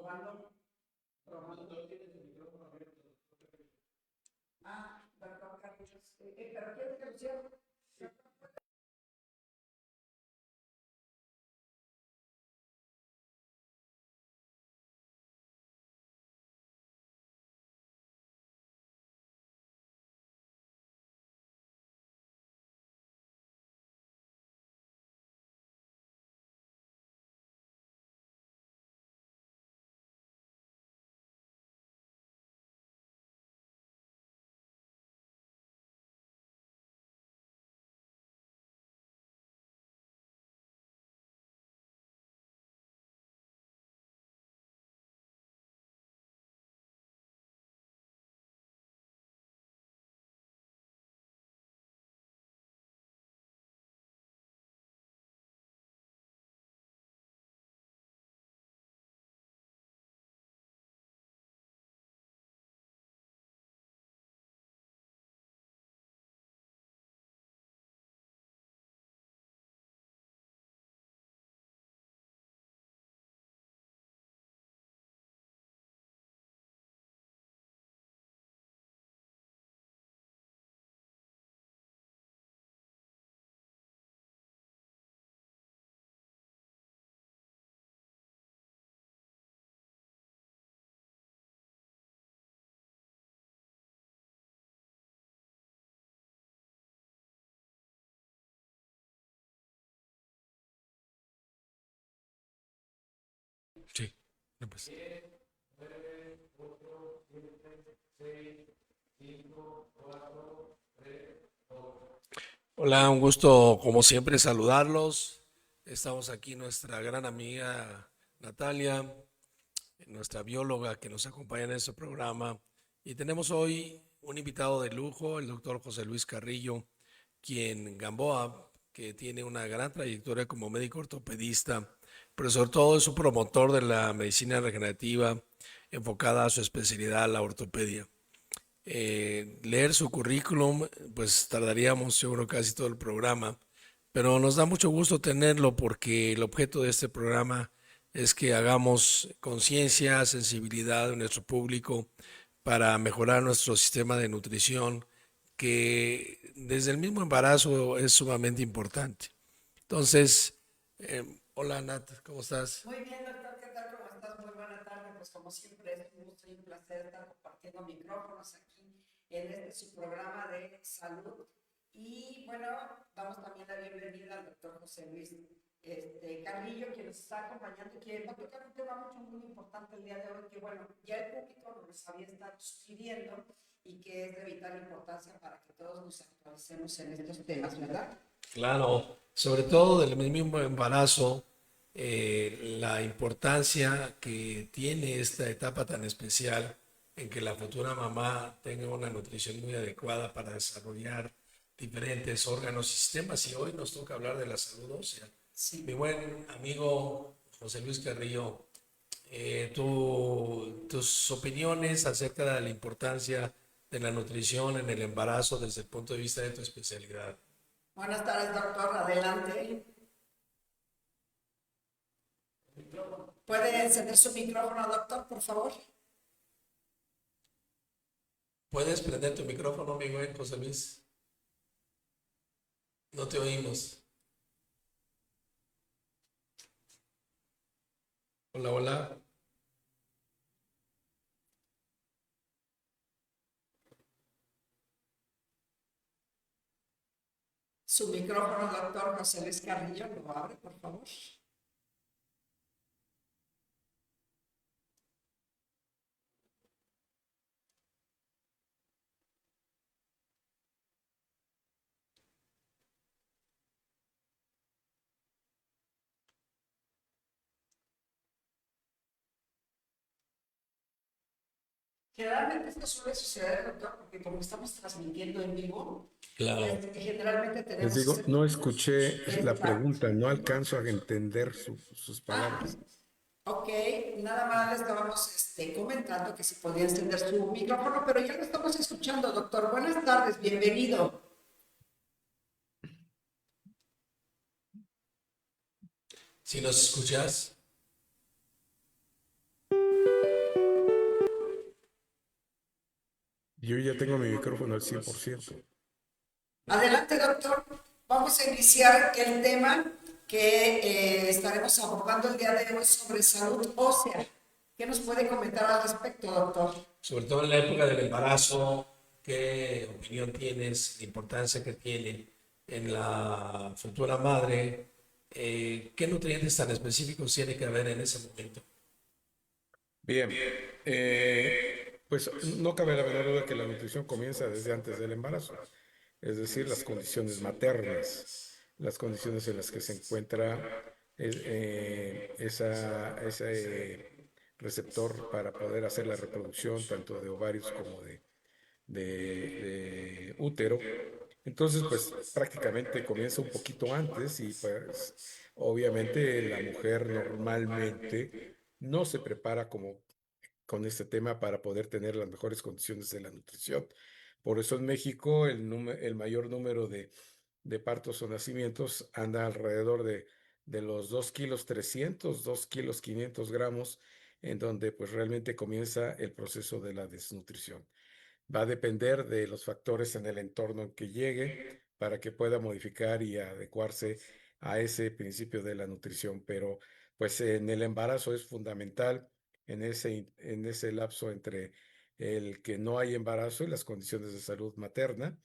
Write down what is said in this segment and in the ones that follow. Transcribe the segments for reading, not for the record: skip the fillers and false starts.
Probando, probando, tienes el micrófono abierto. Doctor Carlos, pero ¿quieres que lo cierre? Sí, no, pues. Hola, un gusto como siempre saludarlos. Estamos aquí nuestra gran amiga Natalia, nuestra bióloga que nos acompaña en este programa. Y tenemos hoy un invitado de lujo, el doctor José Luis Carrillo, quien Gamboa, que tiene una gran trayectoria como médico ortopedista, pero sobre todo es un promotor de la medicina regenerativa enfocada a su especialidad, la ortopedia. Leer su currículum, pues tardaríamos yo creo casi todo el programa, pero nos da mucho gusto tenerlo porque el objeto de este programa es que hagamos conciencia, sensibilidad en nuestro público para mejorar nuestro sistema de nutrición, que desde el mismo embarazo es sumamente importante. Entonces, hola Nat, ¿cómo estás? Muy bien, doctor, ¿qué tal? ¿Cómo estás? Muy buena tarde. Pues como siempre es un gusto y un placer estar compartiendo micrófonos aquí en su programa de salud. Y bueno, damos también la bienvenida al doctor José Luis Carrillo, quien nos está acompañando, que va a tocar un tema muy importante el día de hoy, que bueno, ya el público nos sabía estar suscribiendo y que es de vital importancia para que todos nos actualicemos en estos temas, ¿verdad? Claro, sobre todo del mismo embarazo, la importancia que tiene esta etapa tan especial en que la futura mamá tenga una nutrición muy adecuada para desarrollar diferentes órganos y sistemas. Y hoy nos toca hablar de la salud ósea. Mi Sí. buen amigo José Luis Carrillo, tus opiniones acerca de la importancia de la nutrición en el embarazo desde el punto de vista de tu especialidad. Buenas tardes, doctor. Adelante. ¿Puede encender su micrófono, doctor, por favor? ¿Puedes prender tu micrófono, amigo José Luis? No te oímos. Hola, hola. Su micrófono, doctor José Luis Carrillo, lo abre, por favor. Generalmente esto suele suceder, doctor, porque como estamos transmitiendo en vivo, Claro. generalmente Les tenemos digo, no escuché la esta. pregunta, no alcanzo a entender sus Ah, palabras. ok, nada más le estábamos comentando que si podía encender su micrófono, pero ya lo estamos escuchando, doctor. Buenas tardes, bienvenido. Si nos escuchas, Yo ya tengo mi micrófono al 100%. Adelante, doctor. Vamos a iniciar el tema que estaremos abordando el día de hoy sobre salud ósea. ¿Qué nos puede comentar al respecto, doctor? Sobre todo en la época del embarazo, ¿qué opinión tienes, la importancia que tiene en la futura madre? ¿Qué nutrientes tan específicos tiene que haber en ese momento? Bien, pues no cabe la menor duda que la nutrición comienza desde antes del embarazo, es decir, las condiciones maternas, las condiciones en las que se encuentra ese receptor para poder hacer la reproducción tanto de ovarios como de útero. Entonces, pues prácticamente comienza un poquito antes y pues obviamente la mujer normalmente no se prepara como con este tema para poder tener las mejores condiciones de la nutrición. Por eso en México el mayor número de partos o nacimientos anda alrededor de los 2,3 kilos, 2,500 gramos, en donde pues realmente comienza el proceso de la desnutrición. Va a depender de los factores en el entorno en que llegue para que pueda modificar y adecuarse a ese principio de la nutrición. Pero pues en el embarazo es fundamental en ese lapso entre el que no hay embarazo y las condiciones de salud materna,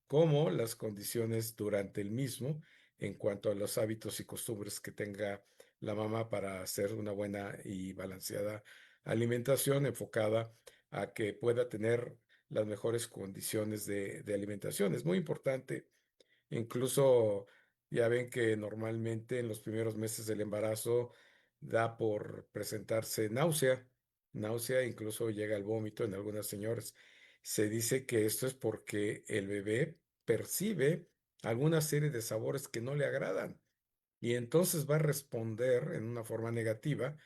como las condiciones durante el mismo en cuanto a los hábitos y costumbres que tenga la mamá para hacer una buena y balanceada alimentación enfocada a que pueda tener las mejores condiciones de alimentación. Es muy importante. Incluso ya ven que normalmente en los primeros meses del embarazo da por presentarse náusea, incluso llega el vómito en algunas señoras. Se dice que esto es porque el bebé percibe alguna serie de sabores que no le agradan y entonces va a responder en una forma negativa,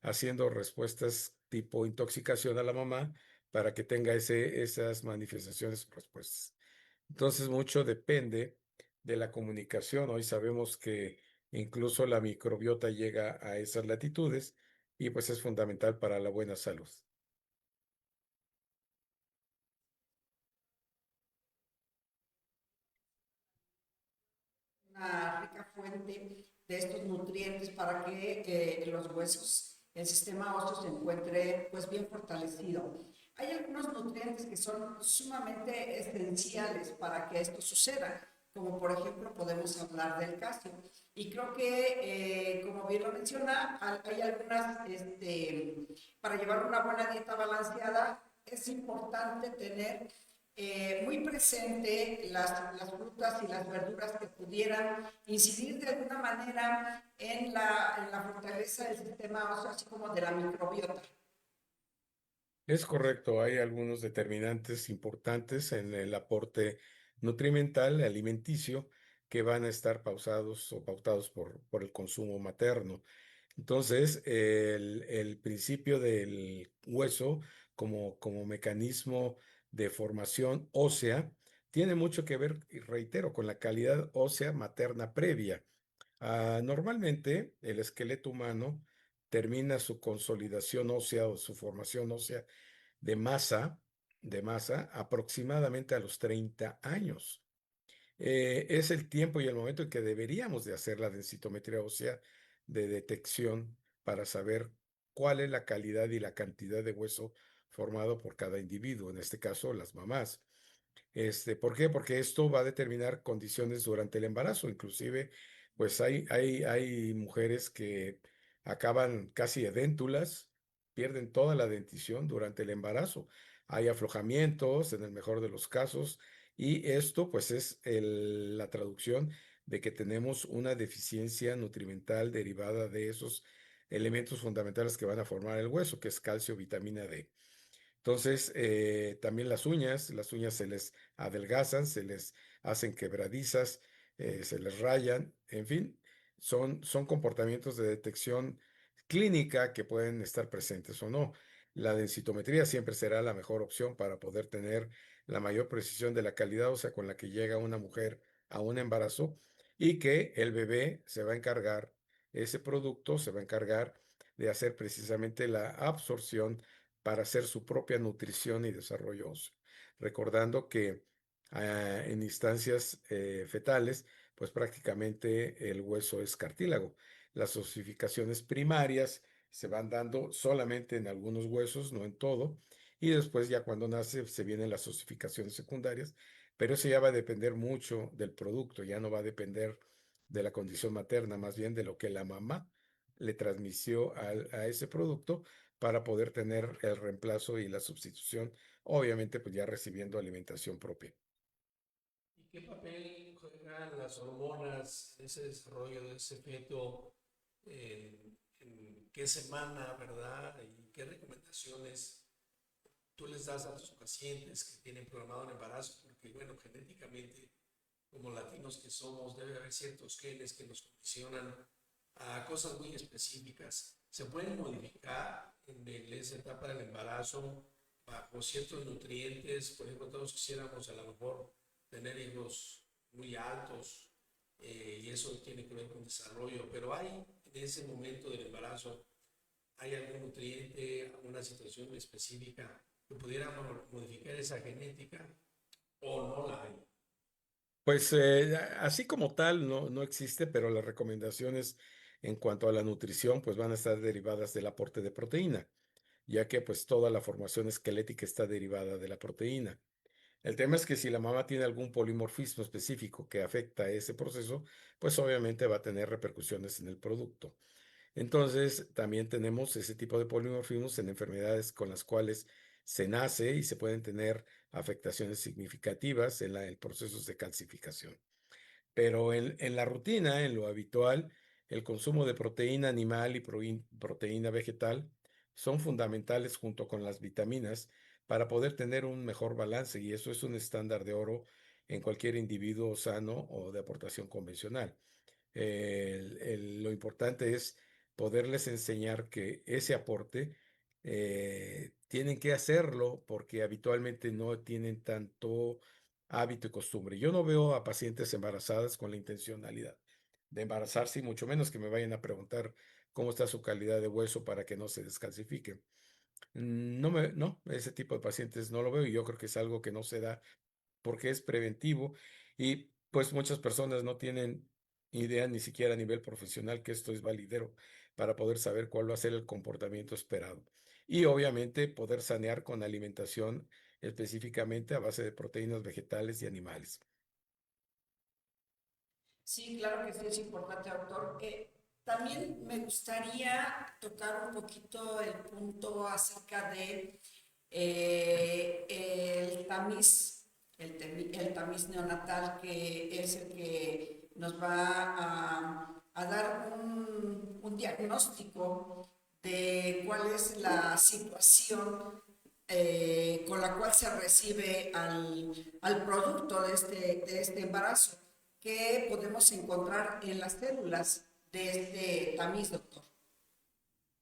haciendo respuestas tipo intoxicación a la mamá para que tenga esas manifestaciones o respuestas. Entonces, mucho depende de la comunicación. Hoy sabemos que incluso la microbiota llega a esas latitudes y pues es fundamental para la buena salud. Una rica fuente de estos nutrientes para que los huesos, el sistema óseo se encuentre pues bien fortalecido. Hay algunos nutrientes que son sumamente esenciales para que esto suceda, como por ejemplo podemos hablar del calcio. Y creo que, como bien lo menciona, hay algunas, para llevar una buena dieta balanceada, es importante tener muy presente las frutas y las verduras que pudieran incidir de alguna manera en la fortaleza del sistema óseo, así como de la microbiota. Es correcto, hay algunos determinantes importantes en el aporte nutrimental, alimenticio, que van a estar pausados o pautados por el consumo materno. Entonces, el principio del hueso como mecanismo de formación ósea tiene mucho que ver, y reitero, con la calidad ósea materna previa. Normalmente, el esqueleto humano termina su consolidación ósea o su formación ósea de masa, aproximadamente a los 30 años. Es el tiempo y el momento en que deberíamos de hacer la densitometría ósea de detección para saber cuál es la calidad y la cantidad de hueso formado por cada individuo, en este caso las mamás. ¿Por qué? Porque esto va a determinar condiciones durante el embarazo. Inclusive, pues hay mujeres que acaban casi edéntulas, pierden toda la dentición durante el embarazo. Hay aflojamientos en el mejor de los casos y esto pues es la traducción de que tenemos una deficiencia nutrimental derivada de esos elementos fundamentales que van a formar el hueso, que es calcio, vitamina D. Entonces, también las uñas se les adelgazan, se les hacen quebradizas, se les rayan, en fin, son comportamientos de detección clínica que pueden estar presentes o no. La densitometría siempre será la mejor opción para poder tener la mayor precisión de la calidad ósea con la que llega una mujer a un embarazo y que el bebé se va a encargar, ese producto se va a encargar de hacer precisamente la absorción para hacer su propia nutrición y desarrollo óseo. recordando que en instancias fetales, pues prácticamente el hueso es cartílago. Las osificaciones primarias se van dando solamente en algunos huesos, no en todo, y después ya cuando nace se vienen las osificaciones secundarias, pero eso ya va a depender mucho del producto, ya no va a depender de la condición materna, más bien de lo que la mamá le transmitió a ese producto para poder tener el reemplazo y la sustitución, obviamente pues ya recibiendo alimentación propia. ¿Y qué papel juegan las hormonas en ese desarrollo de ese feto? En qué semana, verdad? ¿Y qué recomendaciones tú les das a tus pacientes que tienen programado un embarazo? Porque, bueno, genéticamente, como latinos que somos, debe haber ciertos genes que nos condicionan a cosas muy específicas. ¿Se pueden modificar en esa etapa del embarazo bajo ciertos nutrientes? Por ejemplo, todos quisiéramos a lo mejor tener hijos muy altos, y eso tiene que ver con desarrollo, pero hay en ese momento del embarazo, ¿hay algún nutriente, alguna situación específica que pudiera modificar esa genética o no la hay? Pues así como tal no existe, pero las recomendaciones en cuanto a la nutrición pues van a estar derivadas del aporte de proteína, ya que pues toda la formación esquelética está derivada de la proteína. El tema es que si la mamá tiene algún polimorfismo específico que afecta ese proceso, pues obviamente va a tener repercusiones en el producto. Entonces, también tenemos ese tipo de polimorfismos en enfermedades con las cuales se nace y se pueden tener afectaciones significativas en el proceso de calcificación. Pero en la rutina, en lo habitual, el consumo de proteína animal y proteína vegetal son fundamentales junto con las vitaminas para poder tener un mejor balance y eso es un estándar de oro en cualquier individuo sano o de aportación convencional. Lo importante es poderles enseñar que ese aporte tienen que hacerlo porque habitualmente no tienen tanto hábito y costumbre. Yo no veo a pacientes embarazadas con la intencionalidad de embarazarse y mucho menos que me vayan a preguntar cómo está su calidad de hueso para que no se descalcifique. No, ese tipo de pacientes no lo veo y yo creo que es algo que no se da porque es preventivo y pues muchas personas no tienen idea ni siquiera a nivel profesional que esto es validero para poder saber cuál va a ser el comportamiento esperado. Y obviamente poder sanear con alimentación específicamente a base de proteínas vegetales y animales. Sí, claro que sí, es importante, doctor. También me gustaría tocar un poquito el punto acerca de el tamiz, el tamiz neonatal, que es el que nos va a dar un diagnóstico de cuál es la situación con la cual se recibe al producto de este embarazo que podemos encontrar en las células de este tamiz, doctor.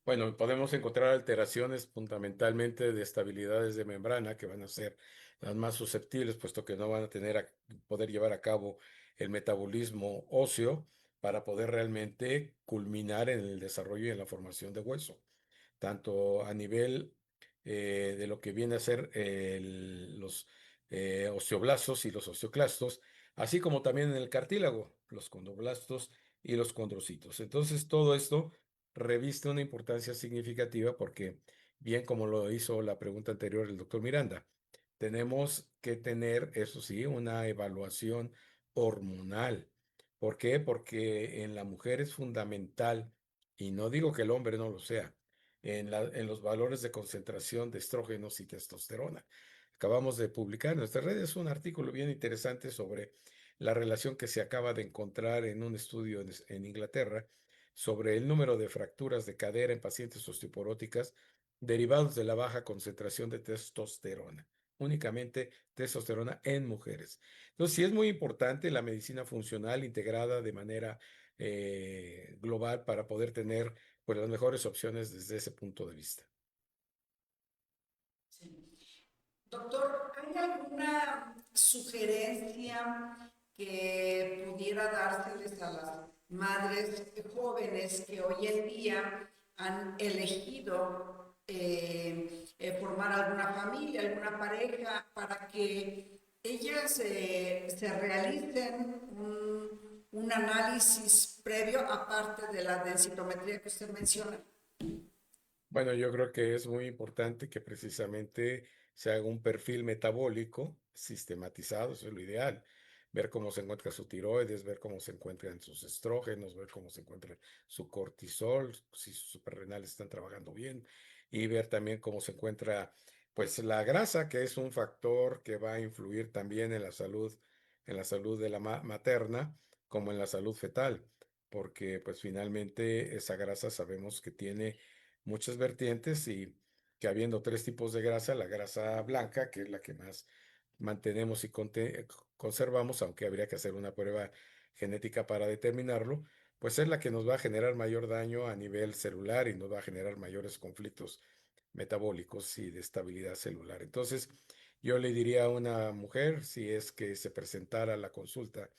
Bueno, podemos encontrar alteraciones fundamentalmente de estabilidades de membrana que van a ser las más susceptibles, puesto que no van a poder llevar a cabo el metabolismo óseo para poder realmente culminar en el desarrollo y en la formación de hueso, tanto a nivel de lo que viene a ser los osteoblastos y los osteoclastos, así como también en el cartílago, los condroblastos y los condrocitos. Entonces, todo esto reviste una importancia significativa porque, bien como lo hizo la pregunta anterior el doctor Miranda, tenemos que tener, eso sí, una evaluación hormonal. ¿Por qué? Porque en la mujer es fundamental, y no digo que el hombre no lo sea, en los valores de concentración de estrógenos y testosterona. Acabamos de publicar en nuestras redes un artículo bien interesante sobre la relación que se acaba de encontrar en un estudio en Inglaterra sobre el número de fracturas de cadera en pacientes osteoporóticas derivados de la baja concentración de testosterona, únicamente testosterona en mujeres. Entonces, sí es muy importante la medicina funcional integrada de manera global para poder tener pues, las mejores opciones desde ese punto de vista. Sí. Doctor, ¿hay alguna sugerencia que pudiera dárseles a las madres jóvenes que hoy en día han elegido formar alguna familia, alguna pareja, para que ellas se realicen un análisis previo, aparte de la densitometría que usted menciona. Bueno, yo creo que es muy importante que precisamente se haga un perfil metabólico sistematizado, eso es lo ideal. Ver cómo se encuentra su tiroides, ver cómo se encuentran sus estrógenos, ver cómo se encuentra su cortisol, si sus suprarrenales están trabajando bien, y ver también cómo se encuentra, pues, la grasa, que es un factor que va a influir también en la salud de la materna, como en la salud fetal, porque pues finalmente esa grasa sabemos que tiene muchas vertientes y que habiendo tres tipos de grasa, la grasa blanca, que es la que más mantenemos y conservamos, aunque habría que hacer una prueba genética para determinarlo, pues es la que nos va a generar mayor daño a nivel celular y nos va a generar mayores conflictos metabólicos y de estabilidad celular. Entonces, yo le diría a una mujer, si es que se presentara a la consulta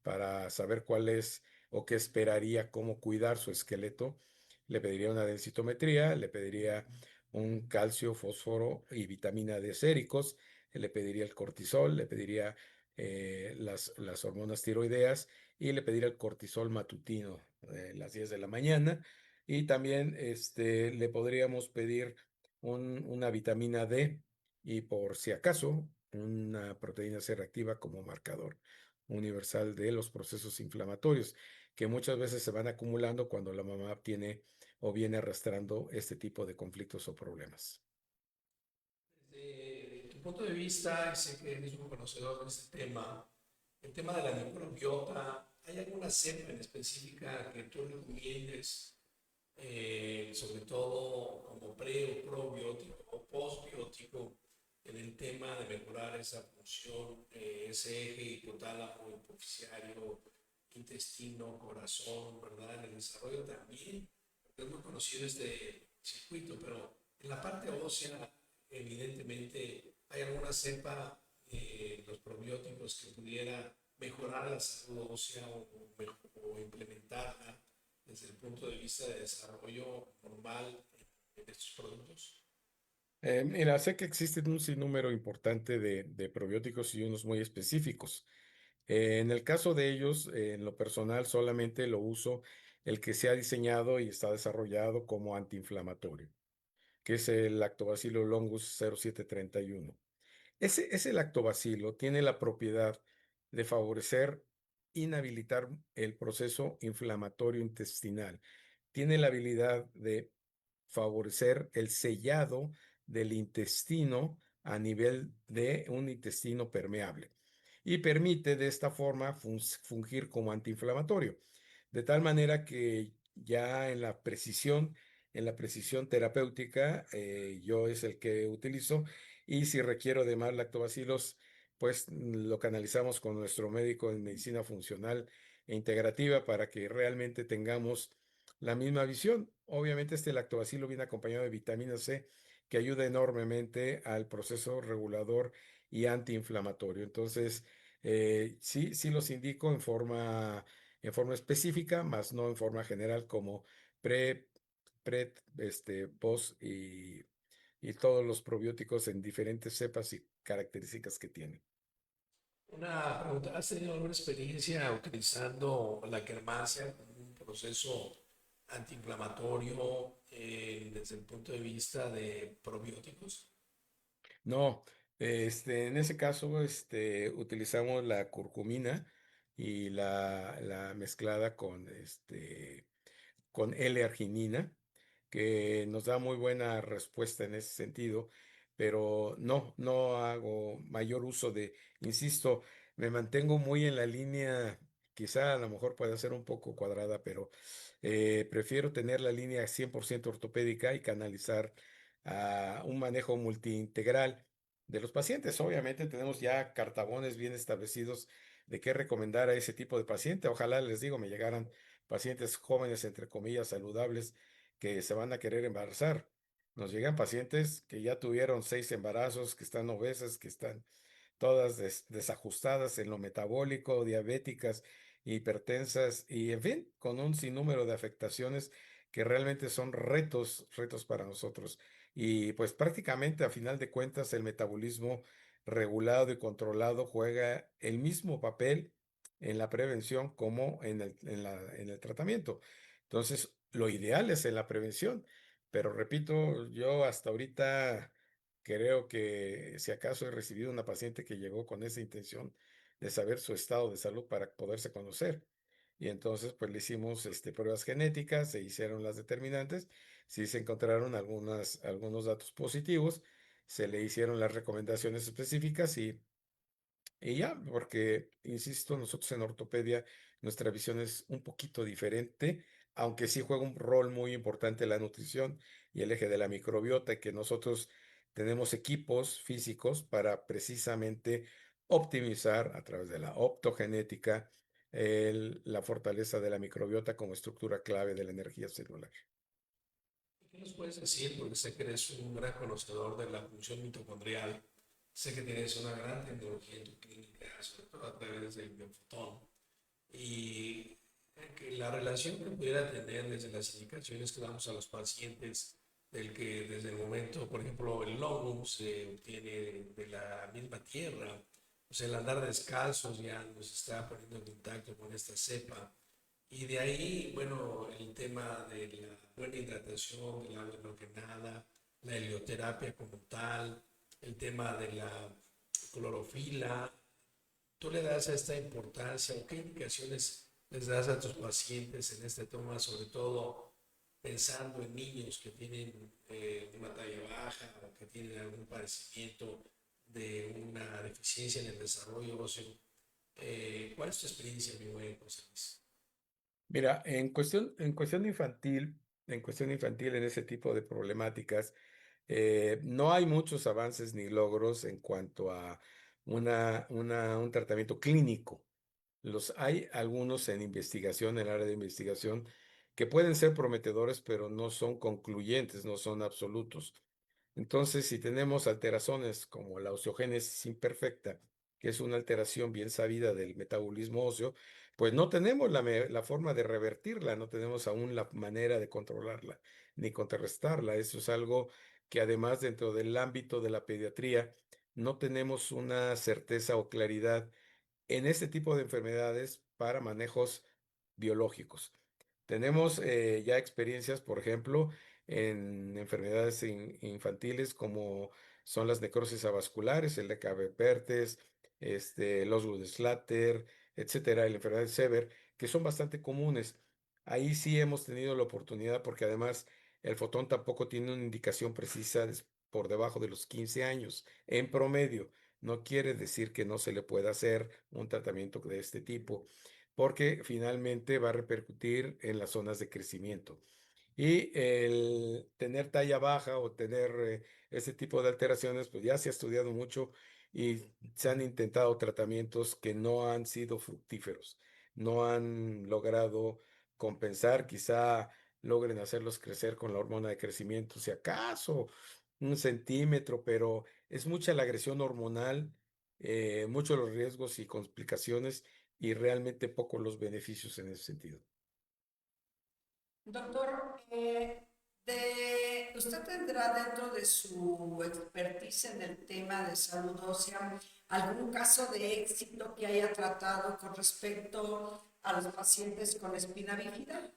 para saber cuál es o qué esperaría, cómo cuidar su esqueleto, le pediría una densitometría, le pediría un calcio, fósforo y vitamina D séricos, le pediría el cortisol, le pediría las hormonas tiroideas y le pediría el cortisol matutino las 10 de la mañana. Y también le podríamos pedir una vitamina D y por si acaso una proteína C reactiva como marcador universal de los procesos inflamatorios que muchas veces se van acumulando cuando la mamá tiene o viene arrastrando este tipo de conflictos o problemas. Desde tu punto de vista, y sé que eres un conocedor de este tema, el tema de la microbiota, ¿hay alguna cepa en específica que tú recomiendes, sobre todo como pre o probiótico o postbiótico, en el tema de mejorar esa función, ese eje hipotálamo, hipoficiario, intestino, corazón, ¿verdad? En el desarrollo también, porque es muy conocido este circuito, pero en la parte ósea, evidentemente, hay alguna cepa, los probióticos que pudiera mejorar la salud ósea o implementarla desde el punto de vista de desarrollo normal en estos productos. Mira, sé que existen un sinnúmero importante de probióticos y unos muy específicos. En el caso de ellos, en lo personal, solamente lo uso el que se ha diseñado y está desarrollado como antiinflamatorio, que es el Lactobacillus longus 0731. Ese lactobacilo tiene la propiedad de favorecer, inhabilitar el proceso inflamatorio intestinal. Tiene la habilidad de favorecer el sellado del intestino a nivel de un intestino permeable y permite de esta forma fungir como antiinflamatorio, de tal manera que ya en la precisión terapéutica, yo es el que utilizo y si requiero de más lactobacilos, pues lo canalizamos con nuestro médico en medicina funcional e integrativa para que realmente tengamos la misma visión. Obviamente este lactobacilo viene acompañado de vitamina C que ayuda enormemente al proceso regulador y antiinflamatorio. Entonces, sí los indico en forma específica, más no en forma general como pre, post y todos los probióticos en diferentes cepas y características que tienen. Una pregunta, ¿has tenido alguna experiencia utilizando la quermancia como un proceso antiinflamatorio desde el punto de vista de probióticos? No, en ese caso, utilizamos la curcumina y la mezclada con L-arginina, que nos da muy buena respuesta en ese sentido, pero no hago mayor uso insisto, me mantengo muy en la línea, quizá a lo mejor pueda ser un poco cuadrada, pero prefiero tener la línea 100% ortopédica y canalizar a un manejo multiintegral de los pacientes. Obviamente tenemos ya cartabones bien establecidos de qué recomendar a ese tipo de paciente. Ojalá, les digo, me llegaran pacientes jóvenes, entre comillas, saludables, que se van a querer embarazar. Nos llegan pacientes que ya tuvieron 6 embarazos, que están obesas, que están todas desajustadas en lo metabólico, diabéticas, hipertensas y, en fin, con un sinnúmero de afectaciones que realmente son retos para nosotros. Y pues prácticamente a final de cuentas el metabolismo regulado y controlado juega el mismo papel en la prevención como en el tratamiento. Entonces, lo ideal es en la prevención, pero repito, yo hasta ahorita creo que si acaso he recibido una paciente que llegó con esa intención de saber su estado de salud para poderse conocer. Y entonces, pues le hicimos pruebas genéticas, se hicieron las determinantes, sí se encontraron algunos datos positivos, se le hicieron las recomendaciones específicas y ya, porque, insisto, nosotros en ortopedia, nuestra visión es un poquito diferente, aunque sí juega un rol muy importante la nutrición y el eje de la microbiota, y que nosotros tenemos equipos físicos para precisamente optimizar a través de la optogenética la fortaleza de la microbiota como estructura clave de la energía celular. ¿Qué nos puedes decir? Porque sé que eres un gran conocedor de la función mitocondrial. Sé que tienes una gran tecnología en tu clínica, sobre todo a través del biofotón. Y que la relación que pudiera tener desde las indicaciones que damos a los pacientes, del que desde el momento, por ejemplo, el lóbulo se obtiene de la misma tierra, o sea, el andar descalzos ya nos está poniendo en contacto con esta cepa. Y de ahí, bueno, el tema de la buena hidratación, del agua hidrogenada, la helioterapia como tal, el tema de la clorofila. ¿Tú le das a esta importancia o qué indicaciones les das a tus pacientes en este tema, sobre todo pensando en niños que tienen una talla baja o que tienen algún padecimiento de una deficiencia en el desarrollo óseo? ¿Cuál es tu experiencia, mi buen José Luis? Mira, en cuestión infantil en ese tipo de problemáticas, no hay muchos avances ni logros en cuanto a un tratamiento clínico. Los hay algunos en investigación, en el área de investigación, que pueden ser prometedores, pero no son concluyentes, no son absolutos. Entonces, si tenemos alteraciones como la osteogénesis imperfecta, que es una alteración bien sabida del metabolismo óseo, pues no tenemos la forma de revertirla, no tenemos aún la manera de controlarla ni contrarrestarla. Eso es algo que además dentro del ámbito de la pediatría no tenemos una certeza o claridad en este tipo de enfermedades para manejos biológicos. Tenemos ya experiencias, por ejemplo, en enfermedades infantiles como son las necrosis avasculares, el Lennox-Gastaut, el Osgood-Schlatter, etcétera, y la enfermedad de Sever, que son bastante comunes. Ahí sí hemos tenido la oportunidad, porque además el fotón tampoco tiene una indicación precisa por debajo de los 15 años en promedio. No quiere decir que no se le pueda hacer un tratamiento de este tipo, porque finalmente va a repercutir en las zonas de crecimiento. Y el tener talla baja o tener ese tipo de alteraciones, pues ya se ha estudiado mucho y se han intentado tratamientos que no han sido fructíferos, no han logrado compensar, quizá logren hacerlos crecer con la hormona de crecimiento, si acaso 1 centímetro, pero es mucha la agresión hormonal, muchos los riesgos y complicaciones y realmente pocos los beneficios en ese sentido. Doctor, ¿usted tendrá dentro de su expertise en el tema de salud ósea algún caso de éxito que haya tratado con respecto a los pacientes con espina bífida?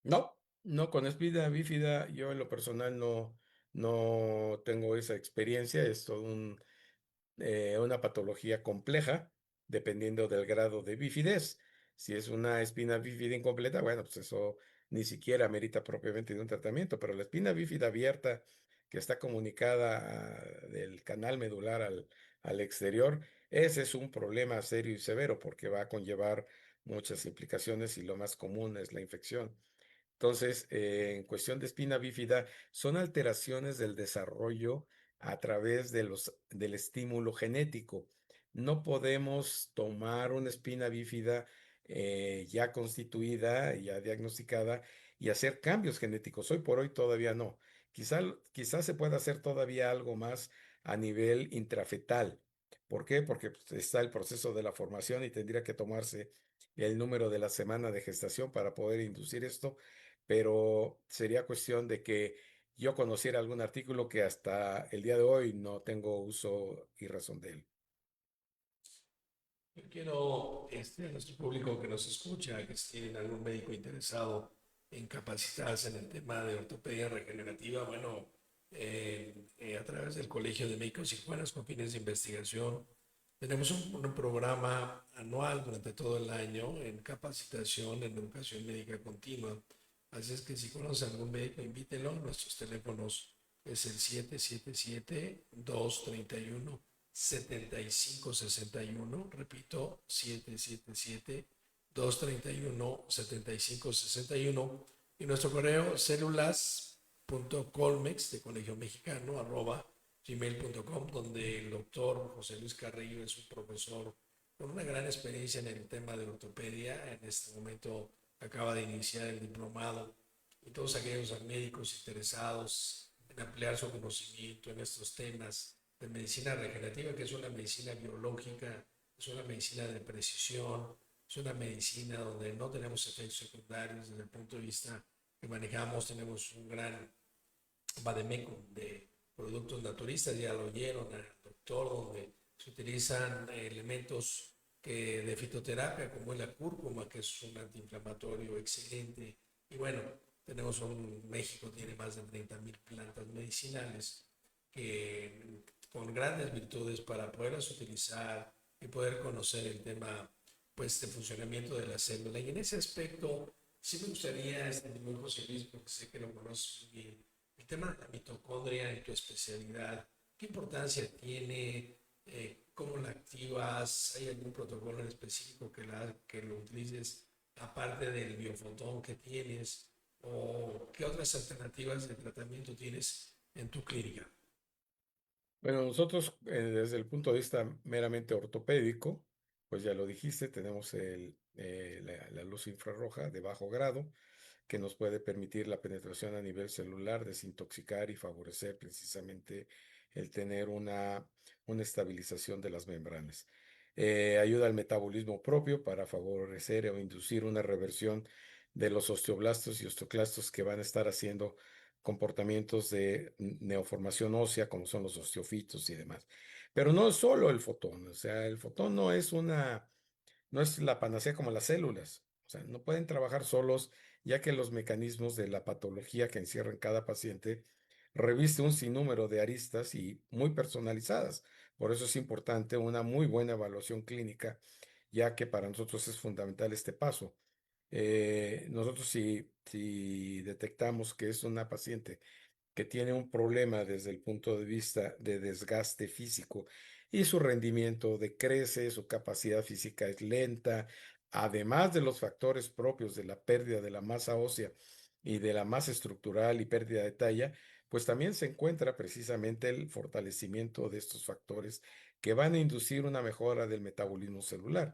No, no, con espina bífida, yo en lo personal no tengo esa experiencia, es todo una patología compleja, dependiendo del grado de bifidez. Si es una espina bífida incompleta, bueno, pues eso ni siquiera merita propiamente de un tratamiento, pero la espina bífida abierta, que está comunicada del canal medular al exterior, ese es un problema serio y severo porque va a conllevar muchas implicaciones y lo más común es la infección. Entonces, en cuestión de espina bífida, son alteraciones del desarrollo a través del estímulo genético. No podemos tomar una espina bífida ya constituida, ya diagnosticada, y hacer cambios genéticos. Hoy por hoy todavía no. Quizá se pueda hacer todavía algo más a nivel intrafetal. ¿Por qué? Porque pues, está el proceso de la formación y tendría que tomarse el número de la semana de gestación para poder inducir esto, pero sería cuestión de que yo conociera algún artículo que hasta el día de hoy no tengo uso y razón de él. Yo quiero a nuestro público que nos escucha, que si tienen algún médico interesado en capacitarse en el tema de ortopedia regenerativa, bueno, a través del Colegio de Médicos Cirujanos con fines de investigación, tenemos un programa anual durante todo el año en capacitación en educación médica continua. Así es que si conocen algún médico, invítelo. Nuestros teléfonos es el 777-231-7561. Repito, 777-231-7561. Y nuestro correo células.colmex de Colegio Mexicano @gmail.com, donde el doctor José Luis Carrillo es un profesor con una gran experiencia en el tema de ortopedia. En este momento acaba de iniciar el diplomado, y todos aquellos médicos interesados en ampliar su conocimiento en estos temas de medicina regenerativa, que es una medicina biológica, es una medicina de precisión, es una medicina donde no tenemos efectos secundarios desde el punto de vista que manejamos. Tenemos un gran vademecum de productos naturistas, ya lo oyeron al doctor, donde se utilizan elementos de fitoterapia, como es la cúrcuma, que es un antiinflamatorio excelente. Y bueno, México tiene más de 30,000 plantas medicinales que, con grandes virtudes para poderlas utilizar y poder conocer el tema, pues, de funcionamiento de la célula. Y en ese aspecto, sí me gustaría, José Luis, porque sé que lo conoces bien, el tema de la mitocondria en tu especialidad. ¿Qué importancia tiene? ¿Cómo la activas? ¿Hay algún protocolo en específico que lo utilices aparte del biofotón que tienes? ¿O qué otras alternativas de tratamiento tienes en tu clínica? Bueno, nosotros desde el punto de vista meramente ortopédico, pues ya lo dijiste, tenemos la luz infrarroja de bajo grado que nos puede permitir la penetración a nivel celular, desintoxicar y favorecer precisamente el tener una estabilización de las membranas. Ayuda al metabolismo propio para favorecer o inducir una reversión de los osteoblastos y osteoclastos que van a estar haciendo comportamientos de neoformación ósea, como son los osteofitos y demás. Pero no es solo el fotón, o sea, el fotón no es la panacea como las células. O sea, no pueden trabajar solos, ya que los mecanismos de la patología que encierra cada paciente reviste un sinnúmero de aristas y muy personalizadas. Por eso es importante una muy buena evaluación clínica, ya que para nosotros es fundamental este paso. Nosotros si detectamos que es una paciente que tiene un problema desde el punto de vista de desgaste físico y su rendimiento decrece, su capacidad física es lenta, además de los factores propios de la pérdida de la masa ósea y de la masa estructural y pérdida de talla, pues también se encuentra precisamente el fortalecimiento de estos factores que van a inducir una mejora del metabolismo celular,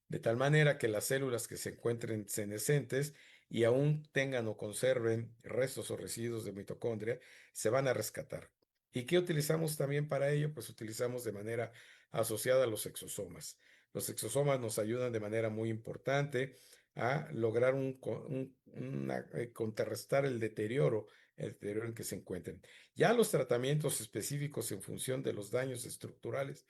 de tal manera que las células que se encuentren senescentes y aún tengan o conserven restos o residuos de mitocondria, se van a rescatar. ¿Y qué utilizamos también para ello? Pues utilizamos de manera asociada a los exosomas. Los exosomas nos ayudan de manera muy importante a lograr contrarrestar el deterioro en que se encuentren. Ya los tratamientos específicos en función de los daños estructurales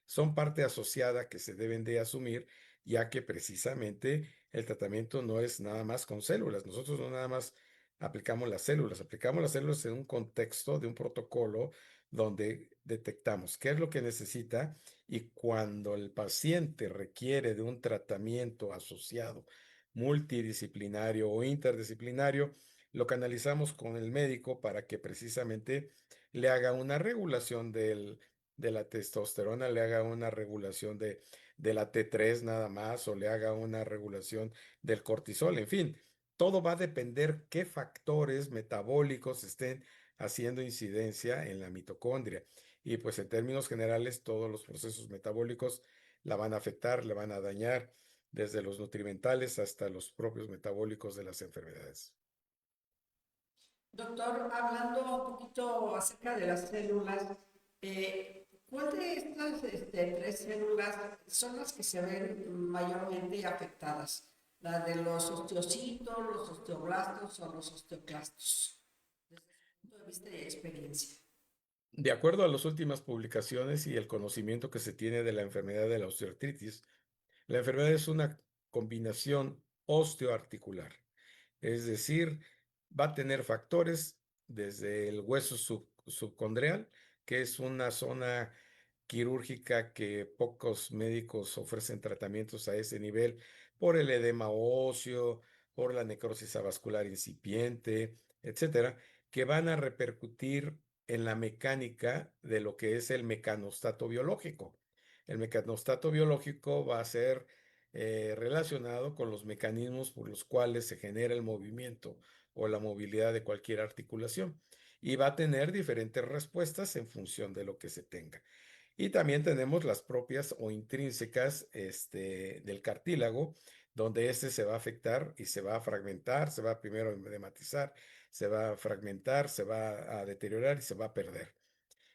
son parte asociada que se deben de asumir, ya que precisamente el tratamiento no es nada más con células. Nosotros no nada más aplicamos las células en un contexto de un protocolo donde detectamos qué es lo que necesita, y cuando el paciente requiere de un tratamiento asociado multidisciplinario o interdisciplinario, lo canalizamos con el médico para que precisamente le haga una regulación de la testosterona, le haga una regulación de la T3 nada más, o le haga una regulación del cortisol. En fin, todo va a depender qué factores metabólicos estén haciendo incidencia en la mitocondria. Y pues en términos generales, todos los procesos metabólicos la van a afectar, la van a dañar, desde los nutrimentales hasta los propios metabólicos de las enfermedades. Doctor, hablando un poquito acerca de las células, ¿cuál de estas tres células son las que se ven mayormente afectadas? ¿La de los osteocitos, los osteoblastos o los osteoclastos? Desde su punto de vista experiencia. De acuerdo a las últimas publicaciones y el conocimiento que se tiene de la enfermedad de la osteoartritis, la enfermedad es una combinación osteoarticular, es decir, va a tener factores desde el hueso subcondrial, que es una zona quirúrgica que pocos médicos ofrecen tratamientos a ese nivel por el edema óseo, por la necrosis avascular incipiente, etcétera, que van a repercutir en la mecánica de lo que es el mecanostato biológico. El mecanostato biológico va a ser relacionado con los mecanismos por los cuales se genera el movimiento o la movilidad de cualquier articulación y va a tener diferentes respuestas en función de lo que se tenga. Y también tenemos las propias o intrínsecas del cartílago, donde este se va a afectar y se va a fragmentar, se va primero a edematizar, se va a fragmentar, se va a deteriorar y se va a perder.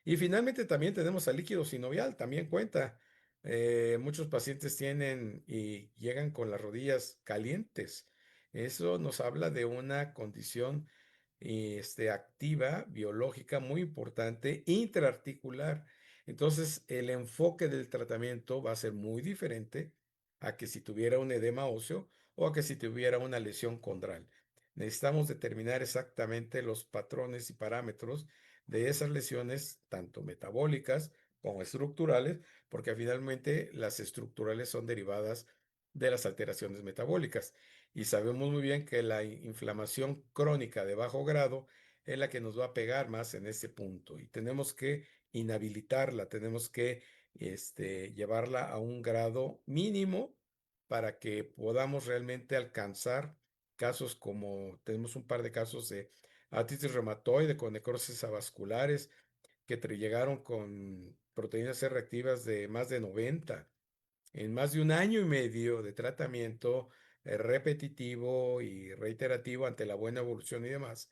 Y finalmente también tenemos al líquido sinovial, también cuenta. Muchos pacientes tienen y llegan con las rodillas calientes. Eso nos habla de una condición activa, biológica, muy importante, intraarticular. Entonces, el enfoque del tratamiento va a ser muy diferente a que si tuviera un edema óseo o a que si tuviera una lesión condral. Necesitamos determinar exactamente los patrones y parámetros de esas lesiones, tanto metabólicas como estructurales, porque finalmente las estructurales son derivadas de las alteraciones metabólicas. Y sabemos muy bien que la inflamación crónica de bajo grado es la que nos va a pegar más en ese punto y tenemos que inhabilitarla, tenemos que llevarla a un grado mínimo para que podamos realmente alcanzar casos como tenemos un par de casos de artritis reumatoide con necrosis avasculares que llegaron con proteínas C reactivas de más de 90 en más de un año y medio de tratamiento repetitivo y reiterativo ante la buena evolución y demás,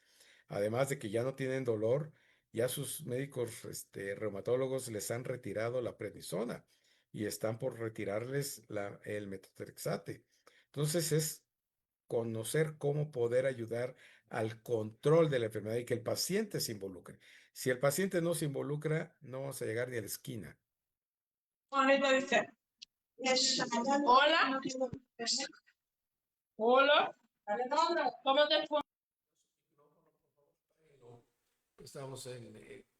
además de que ya no tienen dolor, ya sus médicos reumatólogos les han retirado la prednisona y están por retirarles el metotrexate. Entonces es conocer cómo poder ayudar al control de la enfermedad y que el paciente se involucre. Si el paciente no se involucra, no vamos a llegar ni a la esquina. Hola. Hola. ¿Cómo te fue? Estamos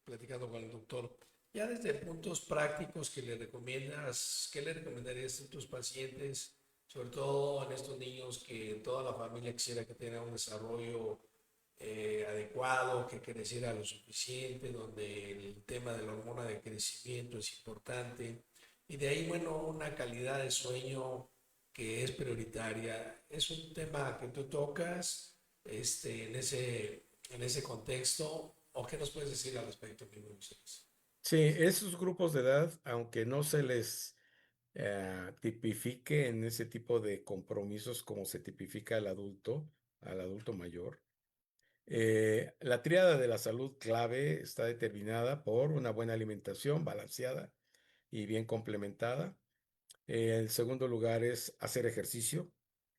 platicando con el doctor. Ya desde puntos prácticos que le recomiendas, ¿qué le recomendarías a tus pacientes, sobre todo en estos niños que toda la familia quisiera que tengan un desarrollo adecuado, que creciera lo suficiente, donde el tema de la hormona de crecimiento es importante y de ahí, bueno, una calidad de sueño que es prioritaria? ¿Es un tema que tú tocas en ese contexto o qué nos puedes decir al respecto, mi Moisés? Sí, esos grupos de edad, aunque no se les tipifique en ese tipo de compromisos como se tipifica al adulto mayor, la tríada de la salud clave está determinada por una buena alimentación balanceada y bien complementada. En segundo lugar es hacer ejercicio.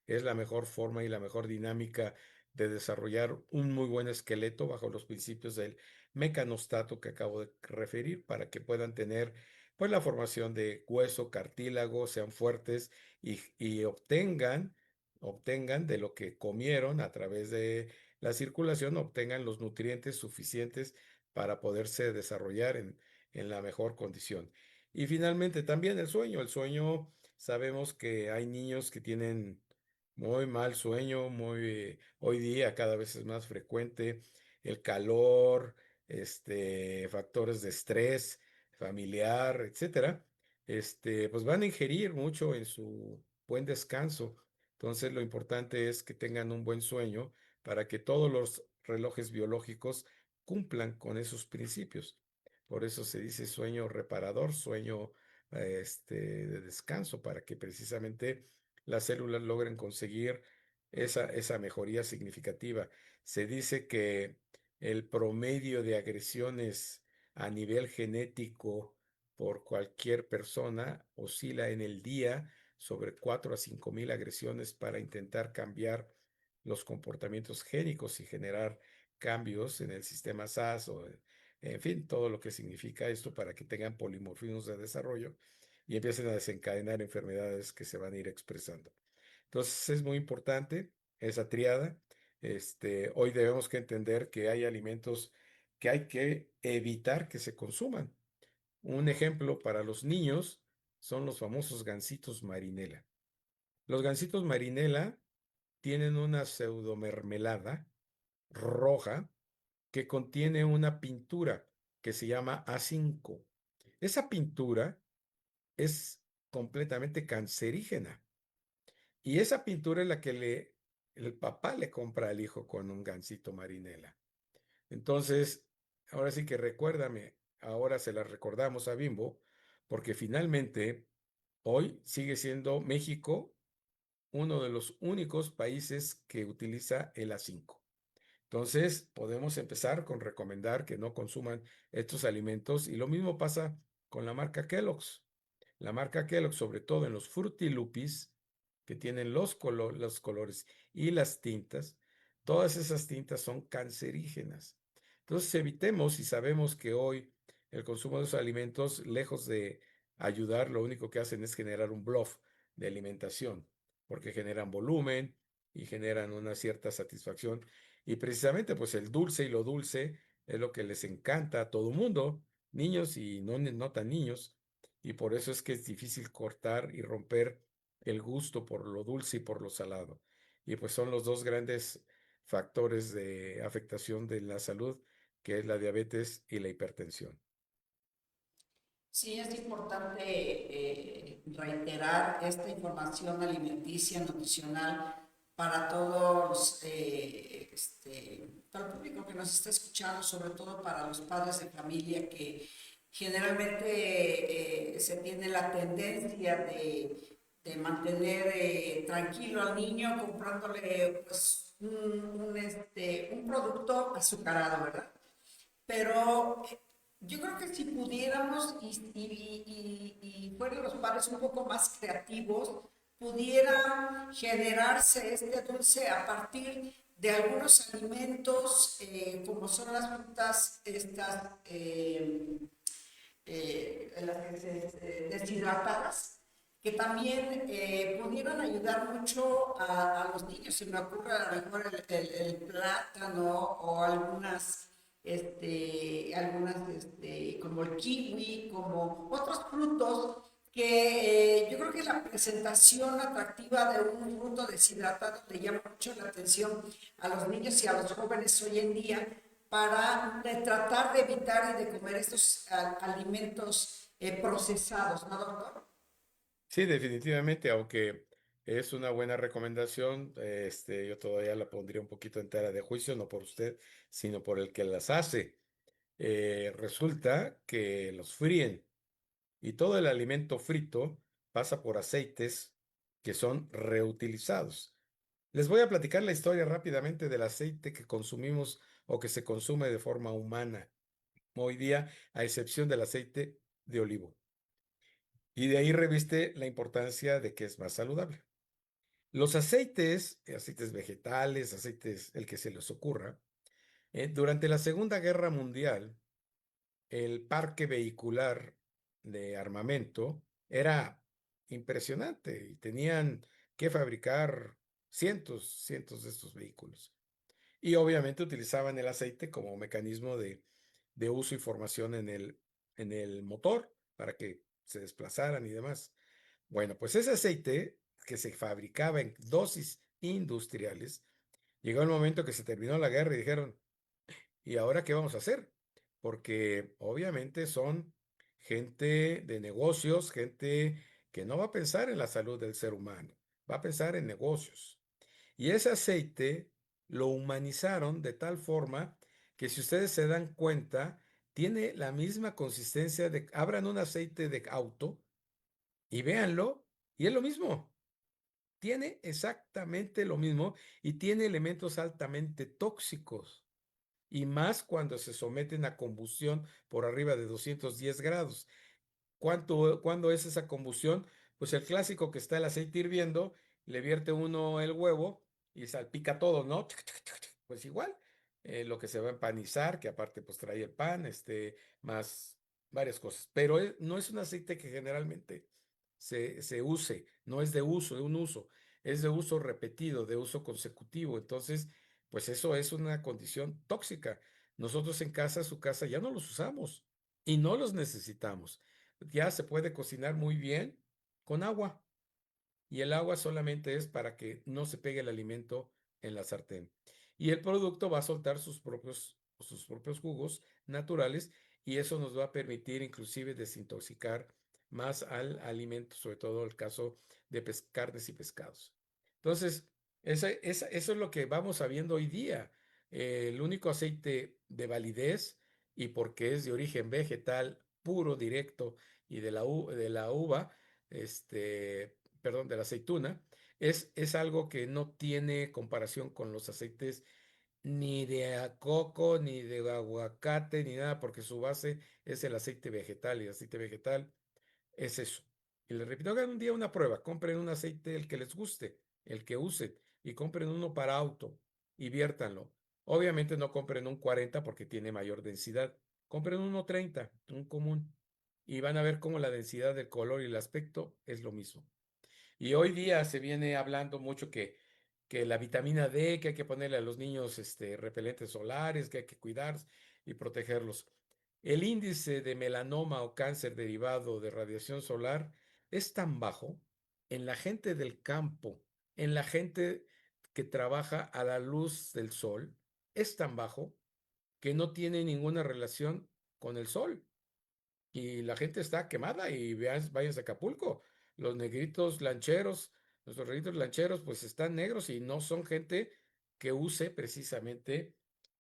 Es la mejor forma y la mejor dinámica de desarrollar un muy buen esqueleto bajo los principios del mecanostato que acabo de referir para que puedan tener pues la formación de hueso, cartílago, sean fuertes y obtengan de lo que comieron a través de la circulación, obtengan los nutrientes suficientes para poderse desarrollar en la mejor condición. Y finalmente también el sueño. El sueño, sabemos que hay niños que tienen muy mal sueño, hoy día cada vez es más frecuente el calor, factores de estrés familiar, etcétera. Pues van a ingerir mucho en su buen descanso. Entonces, lo importante es que tengan un buen sueño para que todos los relojes biológicos cumplan con esos principios. Por eso se dice sueño reparador, sueño de descanso, para que precisamente las células logren conseguir esa mejoría significativa. Se dice que el promedio de agresiones a nivel genético por cualquier persona oscila en el día sobre 4 a 5 mil agresiones para intentar cambiar los comportamientos génicos y generar cambios en el sistema SAS o en fin, todo lo que significa esto para que tengan polimorfismos de desarrollo y empiecen a desencadenar enfermedades que se van a ir expresando. Entonces es muy importante esa triada. Hoy debemos que entender que hay alimentos que hay que evitar que se consuman. Un ejemplo para los niños son los famosos gansitos marinela. Los gansitos marinela tienen una pseudomermelada roja que contiene una pintura que se llama A5. Esa pintura es completamente cancerígena. Y esa pintura es la que el papá le compra al hijo con un gansito marinela. Entonces, ahora sí que recuérdame, ahora se la recordamos a Bimbo, porque finalmente hoy sigue siendo México uno de los únicos países que utiliza el A5. Entonces, podemos empezar con recomendar que no consuman estos alimentos y lo mismo pasa con la marca Kellogg's. La marca Kellogg, sobre todo en los Fruity Loopies, que tienen los colores y las tintas, todas esas tintas son cancerígenas. Entonces evitemos, y sabemos que hoy el consumo de esos alimentos, lejos de ayudar, lo único que hacen es generar un bluff de alimentación, porque generan volumen y generan una cierta satisfacción. Y precisamente, pues el dulce y lo dulce es lo que les encanta a todo mundo, niños y no tan niños. Y por eso es que es difícil cortar y romper el gusto por lo dulce y por lo salado. Y pues son los dos grandes factores de afectación de la salud, que es la diabetes y la hipertensión. Sí, es importante reiterar esta información alimenticia, nutricional para todos, todo el público que nos está escuchando, sobre todo para los padres de familia que generalmente se tiene la tendencia de mantener tranquilo al niño comprándole pues, un producto azucarado, ¿verdad? Pero yo creo que si pudiéramos y fueran los padres un poco más creativos, pudiera generarse este dulce a partir de algunos alimentos como son las frutas estas deshidratadas que también pudieran ayudar mucho a los niños. Se me ocurre a lo mejor el plátano o algunas como el kiwi, como otros frutos que yo creo que la presentación atractiva de un fruto deshidratado le llama mucho la atención a los niños y a los jóvenes hoy en día para tratar de evitar y de comer estos alimentos procesados, ¿no, doctor? Sí, definitivamente, aunque es una buena recomendación, yo todavía la pondría un poquito en tela de juicio, no por usted, sino por el que las hace. Resulta que los fríen y todo el alimento frito pasa por aceites que son reutilizados. Les voy a platicar la historia rápidamente del aceite que consumimos o que se consume de forma humana hoy día, a excepción del aceite de olivo. Y de ahí reviste la importancia de que es más saludable. Los aceites vegetales, aceites, el que se les ocurra, durante la Segunda Guerra Mundial, el parque vehicular de armamento era impresionante y tenían que fabricar cientos de estos vehículos. Y obviamente utilizaban el aceite como mecanismo de uso y formación en el motor para que se desplazaran y demás. Bueno, pues ese aceite que se fabricaba en dosis industriales, llegó el momento que se terminó la guerra y dijeron, ¿y ahora qué vamos a hacer? Porque obviamente son gente de negocios, gente que no va a pensar en la salud del ser humano, va a pensar en negocios. Y ese aceite lo humanizaron de tal forma que si ustedes se dan cuenta, tiene la misma consistencia de, abran un aceite de auto y véanlo, y es lo mismo. Tiene exactamente lo mismo y tiene elementos altamente tóxicos y más cuando se someten a combustión por arriba de 210 grados. ¿Cuándo es esa combustión? Pues el clásico que está el aceite hirviendo, le vierte uno el huevo y salpica todo, ¿no? Pues igual, lo que se va a empanizar, que aparte pues trae el pan, más varias cosas. Pero no es un aceite que generalmente se use, no es de uso, de un uso, es de uso repetido, de uso consecutivo. Entonces, pues eso es una condición tóxica. Nosotros en casa, su casa, ya no los usamos y no los necesitamos. Ya se puede cocinar muy bien con agua y el agua solamente es para que no se pegue el alimento en la sartén. Y el producto va a soltar sus propios jugos naturales y eso nos va a permitir inclusive desintoxicar más al alimento, sobre todo el caso de carnes y pescados. Entonces, eso es lo que vamos sabiendo hoy día. El único aceite de validez y porque es de origen vegetal puro, directo y de la uva, perdón, de la aceituna, es algo que no tiene comparación con los aceites ni de coco, ni de aguacate, ni nada, porque su base es el aceite vegetal y el aceite vegetal es eso. Y les repito, hagan un día una prueba, compren un aceite el que les guste, el que usen, y compren uno para auto y viértanlo. Obviamente no compren un 40 porque tiene mayor densidad, compren uno 30, un común, y van a ver cómo la densidad del color y el aspecto es lo mismo. Y hoy día se viene hablando mucho que la vitamina D, que hay que ponerle a los niños repelentes solares, que hay que cuidar y protegerlos. El índice de melanoma o cáncer derivado de radiación solar es tan bajo en la gente del campo, en la gente que trabaja a la luz del sol, es tan bajo que no tiene ninguna relación con el sol y la gente está quemada y vayan a Acapulco. Los negritos lancheros, nuestros negritos lancheros, pues están negros y no son gente que use precisamente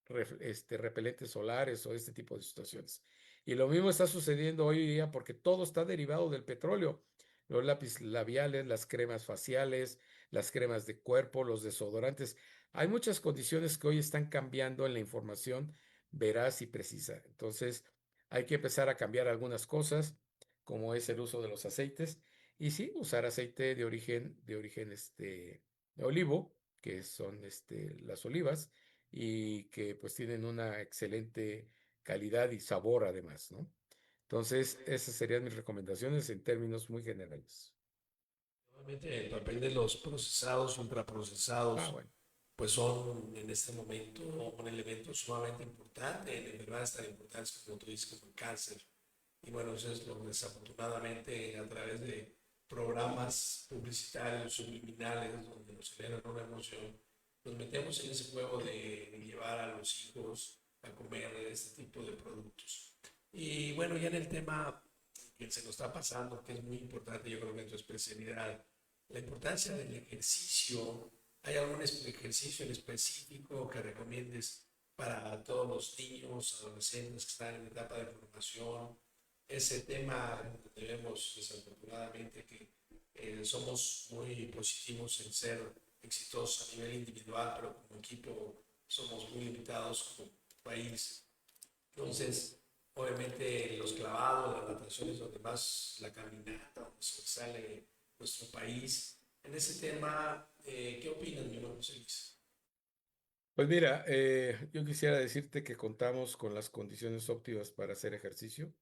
repelentes solares o este tipo de situaciones. Y lo mismo está sucediendo hoy día porque todo está derivado del petróleo. Los lápices labiales, las cremas faciales, las cremas de cuerpo, los desodorantes. Hay muchas condiciones que hoy están cambiando en la información veraz y precisa. Entonces, hay que empezar a cambiar algunas cosas, como es el uso de los aceites, y sí, usar aceite de olivo, que son las olivas, y que pues tienen una excelente calidad y sabor además, ¿no? Entonces, esas serían mis recomendaciones en términos muy generales. Nuevamente, el papel de los procesados, ultraprocesados, Bueno. pues son en este momento un elemento sumamente importante en enfermedades tan importantes como tú dices, como el cáncer. Y bueno, eso es lo que desafortunadamente a través de programas publicitarios subliminales donde nos generan una emoción, nos metemos en ese juego de llevar a los hijos a comer este tipo de productos. Y bueno, ya en el tema que se nos está pasando, que es muy importante, yo creo que en tu especialidad, la importancia del ejercicio. ¿Hay algún ejercicio en específico que recomiendes para todos los niños, adolescentes que están en etapa de formación? Ese tema debemos, desafortunadamente, que somos muy positivos en ser exitosos a nivel individual, pero como equipo somos muy limitados como país. Entonces, obviamente los clavados, las nataciones, donde más la caminata, donde sobresale nuestro país. En ese tema, ¿qué opinas, mi hermano José Luis? Pues mira, yo quisiera decirte que contamos con las condiciones óptimas para hacer ejercicio,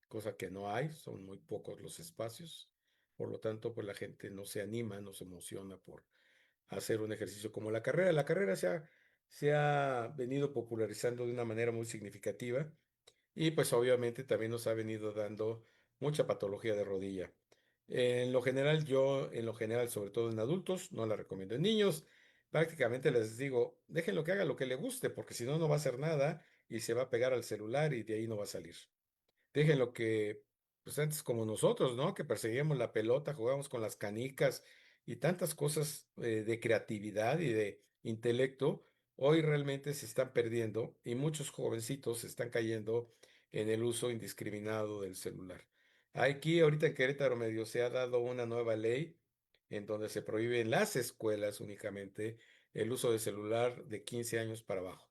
cosa que no hay, son muy pocos los espacios, por lo tanto, pues la gente no se anima, no se emociona por hacer un ejercicio como la carrera. La carrera se ha venido popularizando de una manera muy significativa y pues obviamente también nos ha venido dando mucha patología de rodilla. En lo general, sobre todo en adultos, no la recomiendo. En niños, prácticamente les digo, déjenlo que haga lo que le guste, porque si no, no va a hacer nada y se va a pegar al celular y de ahí no va a salir. Déjenlo que, pues antes como nosotros, ¿no? Que perseguíamos la pelota, jugábamos con las canicas y tantas cosas de creatividad y de intelecto, hoy realmente se están perdiendo y muchos jovencitos se están cayendo en el uso indiscriminado del celular. Aquí, ahorita en Querétaro medio se ha dado una nueva ley en donde se prohíbe en las escuelas únicamente el uso de celular de 15 años para abajo.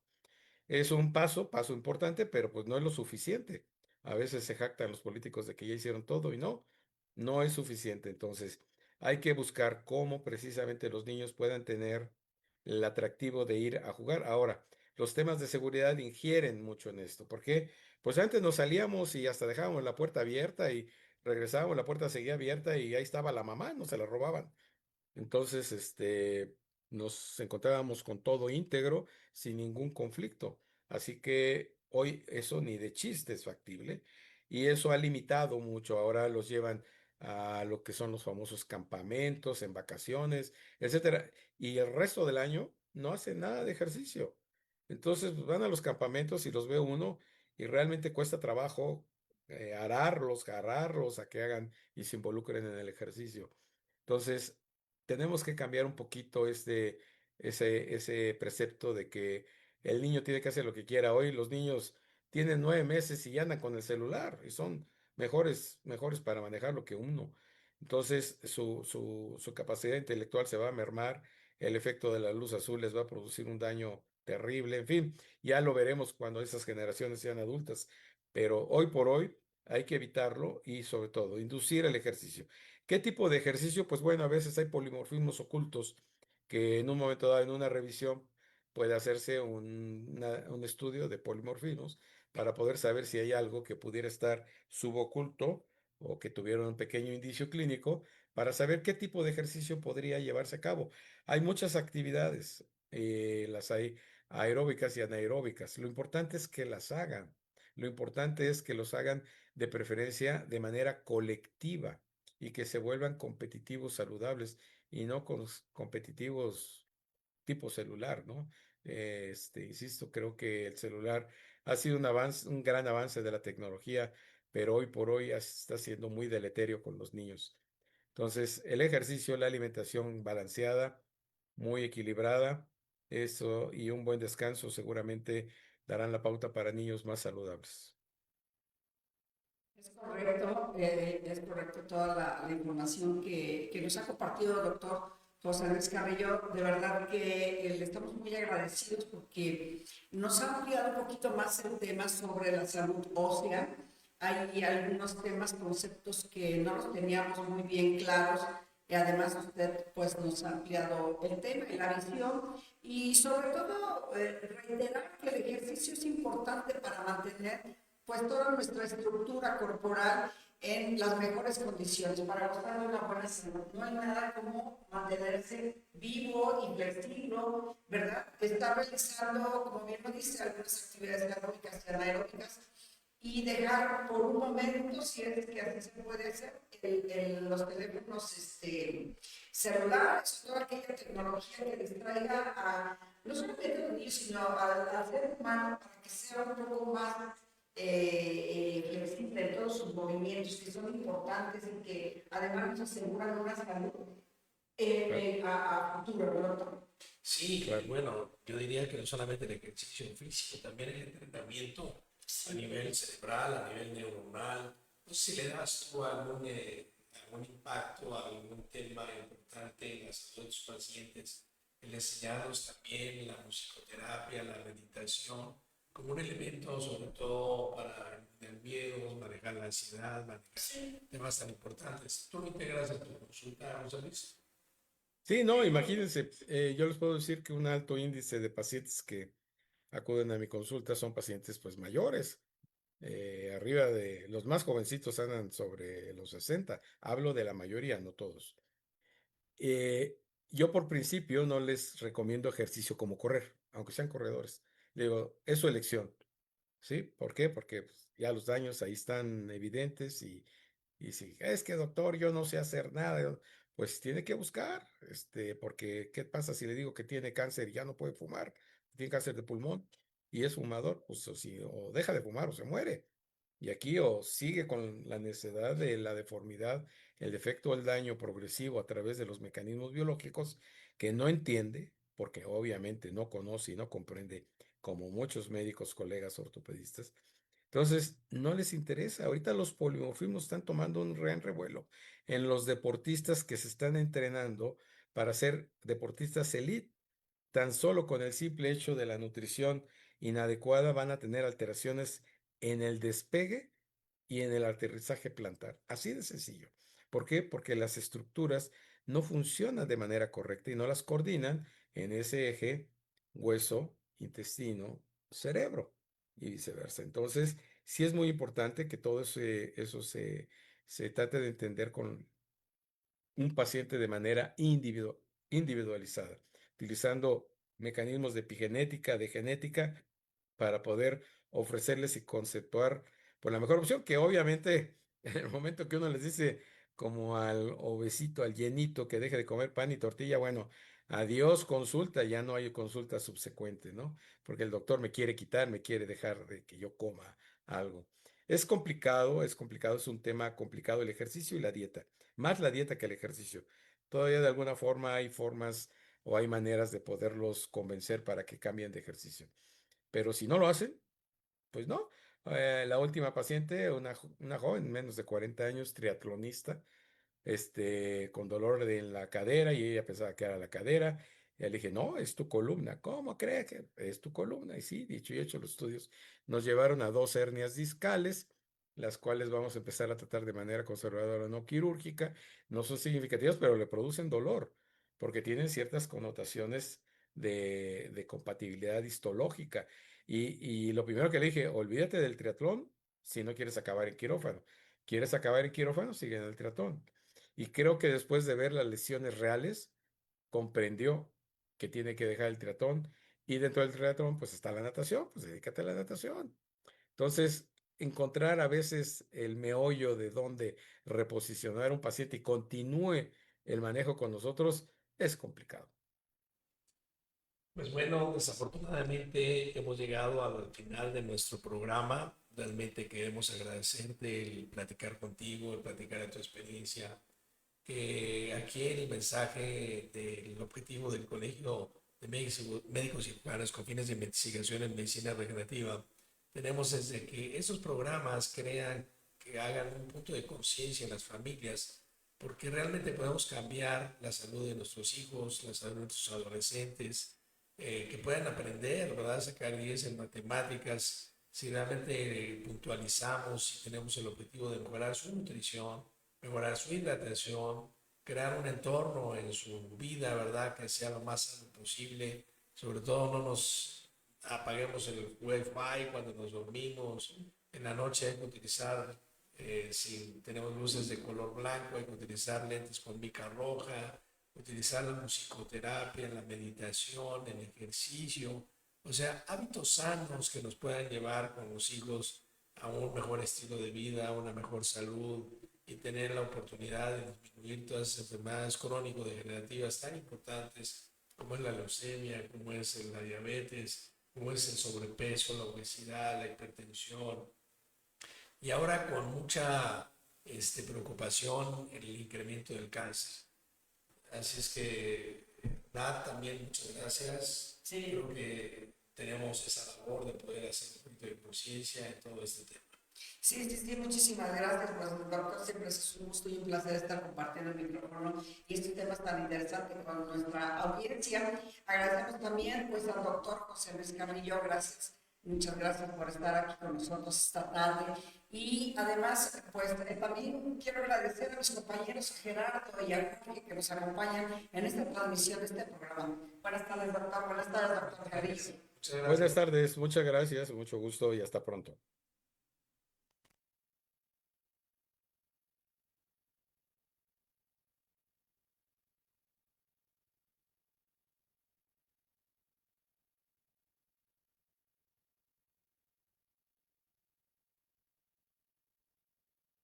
Es un paso importante, pero pues no es lo suficiente. A veces se jactan los políticos de que ya hicieron todo y no, no es suficiente. Entonces, hay que buscar cómo precisamente los niños puedan tener el atractivo de ir a jugar. Ahora, los temas de seguridad ingieren mucho en esto. ¿Por qué? Pues antes nos salíamos y hasta dejábamos la puerta abierta y regresábamos, la puerta seguía abierta y ahí estaba la mamá, no se la robaban. Entonces, nos encontrábamos con todo íntegro, sin ningún conflicto. Así que hoy eso ni de chiste es factible y eso ha limitado mucho. Ahora los llevan a lo que son los famosos campamentos, en vacaciones, etcétera. Y el resto del año no hacen nada de ejercicio. Entonces, pues, van a los campamentos y los ve uno y realmente cuesta trabajo ararlos, agarrarlos a que hagan y se involucren en el ejercicio. Entonces, tenemos que cambiar un poquito ese precepto de que el niño tiene que hacer lo que quiera. Hoy los niños tienen 9 meses y ya andan con el celular y son mejores para manejarlo que uno. Entonces, su capacidad intelectual se va a mermar, el efecto de la luz azul les va a producir un daño terrible, en fin, ya lo veremos cuando esas generaciones sean adultas, pero hoy por hoy hay que evitarlo y sobre todo inducir el ejercicio. ¿Qué tipo de ejercicio? Pues bueno, a veces hay polimorfismos ocultos que en un momento dado, en una revisión, puede hacerse un estudio de polimorfismos para poder saber si hay algo que pudiera estar suboculto o que tuviera un pequeño indicio clínico para saber qué tipo de ejercicio podría llevarse a cabo. Hay muchas actividades, las hay aeróbicas y anaeróbicas. Lo importante es que las hagan. Lo importante es que los hagan de preferencia de manera colectiva y que se vuelvan competitivos saludables y no competitivos tipo celular, ¿no? Insisto, creo que el celular ha sido un gran avance de la tecnología, pero hoy por hoy está siendo muy deleterio con los niños. Entonces, el ejercicio, la alimentación balanceada, muy equilibrada, eso y un buen descanso seguramente darán la pauta para niños más saludables. Es correcto toda la información que nos ha compartido el doctor José Luis Carrillo. De verdad que le estamos muy agradecidos porque nos ha ampliado un poquito más el tema sobre la salud ósea. Hay algunos temas, conceptos que no los teníamos muy bien claros y además usted pues nos ha ampliado el tema y la visión y sobre todo reiterar que el ejercicio es importante para mantener pues toda nuestra estructura corporal en las mejores condiciones para gozar de una buena salud. No hay nada como mantenerse vivo y flexible, ¿verdad? Estar realizando, como bien lo dice, algunas actividades aeróbicas y anaeróbicas y dejar por un momento, si es que así se puede hacer, los teléfonos celulares, toda aquella tecnología que distraiga a no solamente a los niños, sino al ser humano para que sea un poco más flexible en todos sus movimientos, que son importantes y que además nos aseguran una salud a futuro, ¿no, doctor? Sí, Claro. bueno, yo diría que no solamente el ejercicio físico, también el entrenamiento a nivel cerebral, a nivel neuronal. No sé si le das tú algún impacto, algún tema importante en la salud de tus pacientes, el enseñarlos también la musicoterapia, la meditación, como un elemento sobre todo para el miedo, manejar la ansiedad, manejar temas tan importantes. ¿Tú lo integras en tu consulta, José Luis? Sí, no, imagínense, yo les puedo decir que un alto índice de pacientes que acuden a mi consulta son pacientes pues mayores, arriba de los más jovencitos andan sobre los 60. Hablo de la mayoría, no todos. Eh, yo por principio no les recomiendo ejercicio como correr, aunque sean corredores. Le digo, es su elección, ¿sí? ¿Por qué? Porque pues, ya los daños ahí están evidentes y si es que doctor, yo no sé hacer nada, pues tiene que buscar, porque ¿qué pasa si le digo que tiene cáncer y ya no puede fumar? Tiene cáncer de pulmón y es fumador, pues o deja de fumar o se muere. Y aquí o sigue con la necesidad de la deformidad, el defecto o el daño progresivo a través de los mecanismos biológicos que no entiende, porque obviamente no conoce y no comprende, como muchos médicos, colegas ortopedistas. Entonces, no les interesa. Ahorita los polimorfismos están tomando un gran revuelo en los deportistas que se están entrenando para ser deportistas elite. Tan solo con el simple hecho de la nutrición inadecuada van a tener alteraciones en el despegue y en el aterrizaje plantar. Así de sencillo. ¿Por qué? Porque las estructuras no funcionan de manera correcta y no las coordinan en ese eje hueso, intestino, cerebro y viceversa. Entonces, sí es muy importante que todo eso se trate de entender con un paciente de manera individualizada, utilizando mecanismos de epigenética, de genética, para poder ofrecerles y conceptuar por la mejor opción, que obviamente en el momento que uno les dice como al obesito, al llenito, que deje de comer pan y tortilla, bueno, adiós consulta, ya no hay consulta subsecuente, ¿no? Porque el doctor me quiere quitar, me quiere dejar de que yo coma algo. Es complicado, es un tema complicado el ejercicio y la dieta, más la dieta que el ejercicio. Todavía de alguna forma hay formas o hay maneras de poderlos convencer para que cambien de ejercicio. Pero si no lo hacen, pues no. La última paciente, una joven, menos de 40 años, triatlonista, con dolor en la cadera y ella pensaba que era la cadera. Y le dije, no, es tu columna. ¿Cómo cree que es tu columna? Y sí, dicho y hecho, los estudios nos llevaron a 2 hernias discales, las cuales vamos a empezar a tratar de manera conservadora, no quirúrgica. No son significativas, pero le producen dolor, porque tienen ciertas connotaciones de compatibilidad histológica. Y lo primero que le dije, olvídate del triatlón si no quieres acabar en quirófano. ¿Quieres acabar en quirófano? Sigue en el triatlón. Y creo que después de ver las lesiones reales, comprendió que tiene que dejar el triatlón. Y dentro del triatlón, pues está la natación, pues dedícate a la natación. Entonces, encontrar a veces el meollo de dónde reposicionar a un paciente y continúe el manejo con nosotros es complicado. Pues bueno, desafortunadamente hemos llegado al final de nuestro programa. Realmente queremos agradecerte el platicar contigo, el platicar de tu experiencia. Que aquí el mensaje del objetivo del Colegio de Médicos Cirujanos con fines de investigación en medicina regenerativa tenemos es de que esos programas crean, que hagan un punto de conciencia en las familias, porque realmente podemos cambiar la salud de nuestros hijos, la salud de nuestros adolescentes, que puedan aprender, ¿verdad? Sacar 10 en matemáticas, si realmente puntualizamos, si tenemos el objetivo de mejorar su nutrición, mejorar su hidratación, crear un entorno en su vida, ¿verdad? Que sea lo más sano posible. Sobre todo no nos apaguemos el wifi cuando nos dormimos. En la noche hay que utilizar, si tenemos luces de color blanco, hay que utilizar lentes con mica roja, utilizar la musicoterapia, la meditación, el ejercicio. O sea, hábitos sanos que nos puedan llevar con los hijos a un mejor estilo de vida, a una mejor salud, y tener la oportunidad de disminuir todas esas enfermedades crónico-degenerativas tan importantes como es la leucemia, como es la diabetes, como es el sobrepeso, la obesidad, la hipertensión. Y ahora con mucha preocupación el incremento del cáncer. Así es que, Nat, también muchas gracias. Sí. Creo que tenemos esa labor de poder hacer un poquito de conciencia en todo este tema. Sí, muchísimas gracias, pues doctor, siempre es un gusto y un placer estar compartiendo el micrófono y este tema es tan interesante con nuestra audiencia. Agradecemos también pues al doctor José Luis Camillo, gracias, muchas gracias por estar aquí con nosotros esta tarde. Y además, pues también quiero agradecer a mis compañeros, a Gerardo y a Jorge, que nos acompañan en esta transmisión de este programa. Buenas tardes, doctor. Buenas tardes, doctor Carrillo. Buenas tardes, muchas gracias, mucho gusto y hasta pronto.